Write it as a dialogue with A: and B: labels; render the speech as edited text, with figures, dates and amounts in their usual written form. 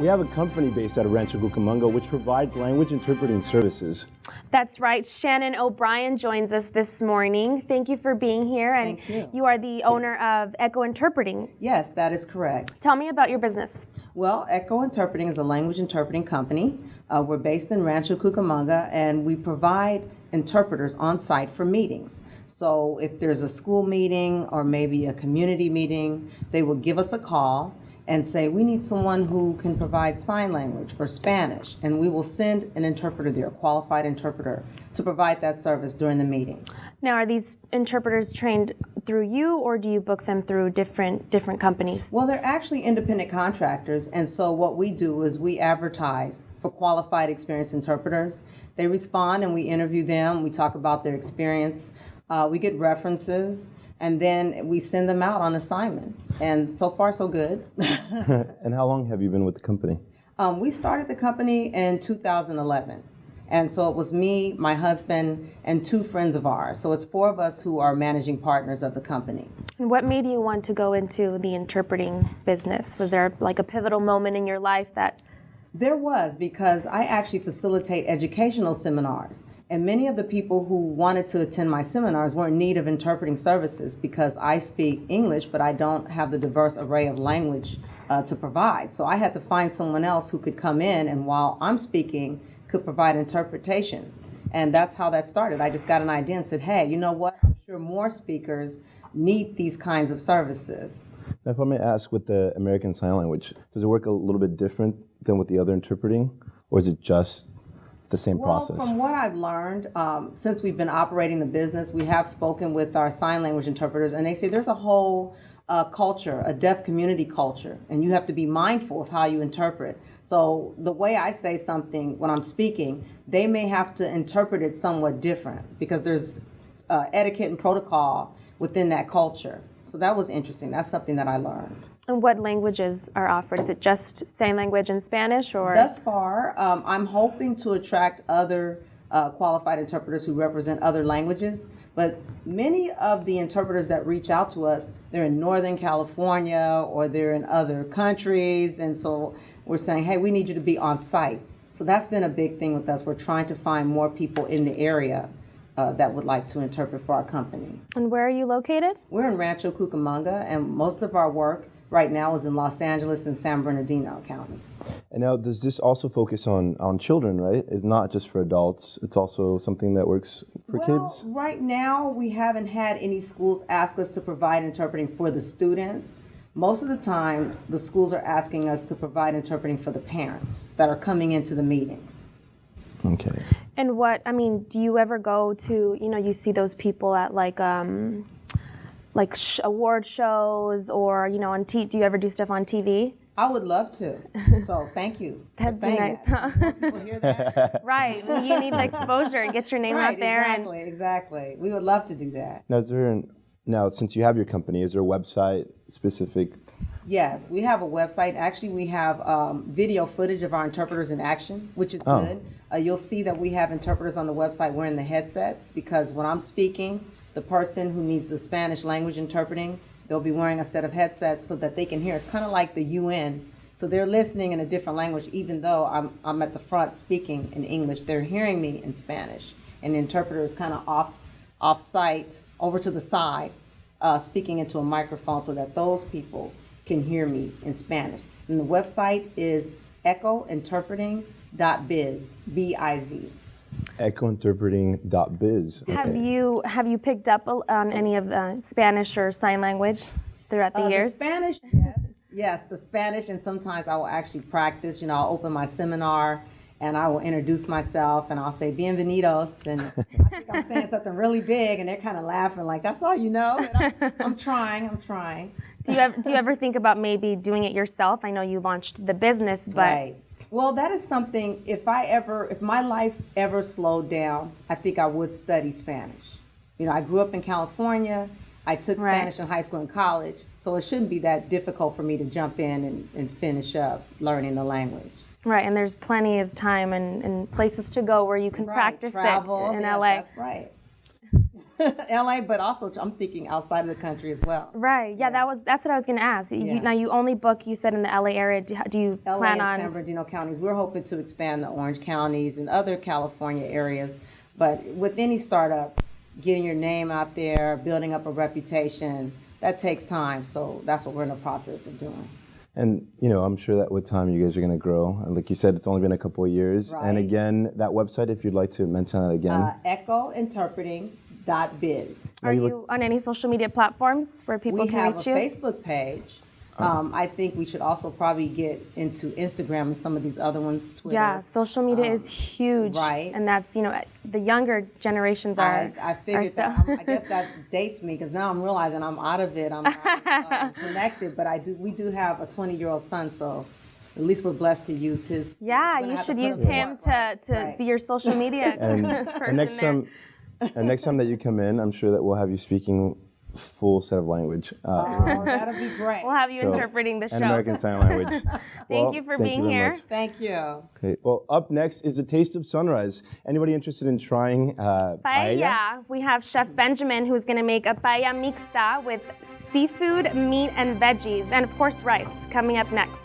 A: We have a company based out of Rancho Cucamonga which provides language interpreting services.
B: That's right. Shannon O'Brien joins us this morning. Thank you for being here. And
C: Thank you.
B: You are the owner of Echo Interpreting.
C: Yes, that is correct.
B: Tell me about your business.
C: Well, Echo Interpreting is a language interpreting company. We're based in Rancho Cucamonga, and we provide interpreters on site for meetings. So if there's a school meeting or maybe a community meeting, they will give us a call and say, we need someone who can provide sign language or Spanish, and we will send an interpreter there, a qualified interpreter, to provide that service during the meeting.
B: Now, are these interpreters trained through you, or do you book them through different companies?
C: Well, they're actually independent contractors, and so what we do is we advertise for qualified experienced interpreters. They respond and we interview them, we talk about their experience, we get references, and then we send them out on assignments. And so far, so good.
A: And how long have you been with the company?
C: We started the company in 2011. And so it was me, my husband, and two friends of ours. So it's four of us who are managing partners of the company.
B: And what made you want to go into the interpreting business? Was there like a pivotal moment in your life that...
C: There was, because I actually facilitate educational seminars. And many of the people who wanted to attend my seminars were in need of interpreting services because I speak English, but I don't have the diverse array of language to provide. So I had to find someone else who could come in and while I'm speaking, could provide interpretation. And that's how that started. I just got an idea and said, hey, you know what? I'm sure more speakers need these kinds of services.
A: Now, if I may ask, with the American Sign Language, does it work a little bit different than with the other interpreting, or is it just the same process?
C: Well, from what I've learned, since we've been operating the business, we have spoken with our sign language interpreters, and they say there's a whole culture, a deaf community culture, and you have to be mindful of how you interpret. So the way I say something when I'm speaking, they may have to interpret it somewhat different because there's etiquette and protocol within that culture. So that was interesting. That's something that I learned.
B: And what languages are offered? Is it just sign language and Spanish, or?
C: Thus far, I'm hoping to attract other qualified interpreters who represent other languages. But many of the interpreters that reach out to us, they're in Northern California or they're in other countries. And so we're saying, hey, we need you to be on site. So that's been a big thing with us. We're trying to find more people in the area that would like to interpret for our company.
B: And where are you located?
C: We're in Rancho Cucamonga, and most of our work right now is in Los Angeles and San Bernardino counties.
A: And now, does this also focus on children, right? It's not just for adults. It's also something that works for kids?
C: Right now, we haven't had any schools ask us to provide interpreting for the students. Most of the times, the schools are asking us to provide interpreting for the parents that are coming into the meetings.
A: Okay.
B: And do you ever go to, you see those people at award shows or, on do you ever do stuff on TV?
C: I would love to. So thank you for
B: That'd be
C: saying
B: nice.
C: that. More people hear that?
B: Right. You need the exposure and get your name out there.
C: Exactly. We would love to do that.
A: Now, since you have your company, is there a website specific?
C: Yes, we have a website. Actually, we have video footage of our interpreters in action, which is good. You'll see that we have interpreters on the website wearing the headsets because when I'm speaking, the person who needs the Spanish language interpreting, they'll be wearing a set of headsets so that they can hear. It's kind of like the UN. So they're listening in a different language, even though I'm at the front speaking in English. They're hearing me in Spanish. And the interpreter is kind of off-site, over to the side, speaking into a microphone so that those people can hear me in Spanish. And the website is echointerpreting.biz, B-I-Z.
A: Echointerpreting.biz. Okay.
B: Have you picked up on any of the Spanish or sign language throughout the years?
C: The Spanish, yes. Yes, the Spanish, and sometimes I will actually practice. I'll open my seminar and I will introduce myself and I'll say bienvenidos, and I think I'm saying something really big and they're kind of laughing like, that's all you know? And I'm trying.
B: Do you ever think about maybe doing it yourself? I know you launched the business, but...
C: Right. Well, that is something, if my life ever slowed down, I think I would study Spanish. I grew up in California. I took Spanish in high school and college, so it shouldn't be that difficult for me to jump in and finish up learning the language.
B: Right, and there's plenty of time and places to go where you can practice
C: travel,
B: it in
C: yes,
B: LA.
C: That's right. LA, but also I'm thinking outside of the country as well.
B: Right. Yeah, that's what I was going to ask.
C: Yeah.
B: Now you only book, you said, in the LA area. Do you
C: LA
B: plan
C: and San
B: on?
C: Bernardino counties. We're hoping to expand the Orange counties and other California areas. But with any startup, getting your name out there, building up a reputation, that takes time. So that's what we're in the process of doing.
A: And, I'm sure that with time you guys are going to grow. And like you said, it's only been a couple of years.
C: Right.
A: And again, that website, if you'd like to mention that again.
C: Echointerpreting.biz.
B: Are you on any social media platforms where people
C: We
B: can
C: have
B: reach
C: a
B: you?
C: Facebook page. I think we should also probably get into Instagram and some of these other ones, Twitter.
B: Yeah, social media is huge.
C: right.
B: And that's, the younger generations are.
C: I figured
B: so.
C: that. I guess that dates me because now I'm realizing I'm out of it. I'm not connected, but we do have a 20-year-old son, so at least we're blessed to use his.
B: Yeah,
C: we're gonna
B: you
C: have
B: should
C: to put
B: use
C: him to
B: him
C: work,
B: to
C: right.
B: be your social media
A: And
B: person
A: next
B: there.
A: next time that you come in, I'm sure that we'll have you speaking full set of language.
C: Oh, that'll be great.
B: We'll have you
A: So,
B: interpreting the show.
A: and American Sign Language.
B: Thank you for being
A: very
B: here.
A: much.
C: Thank you.
A: Okay. Well, up next is the Taste of Sunrise. Anybody interested in trying paella?
B: Paella. We have Chef Benjamin who's going to make a paella mixta with seafood, meat, and veggies, and of course rice coming up next.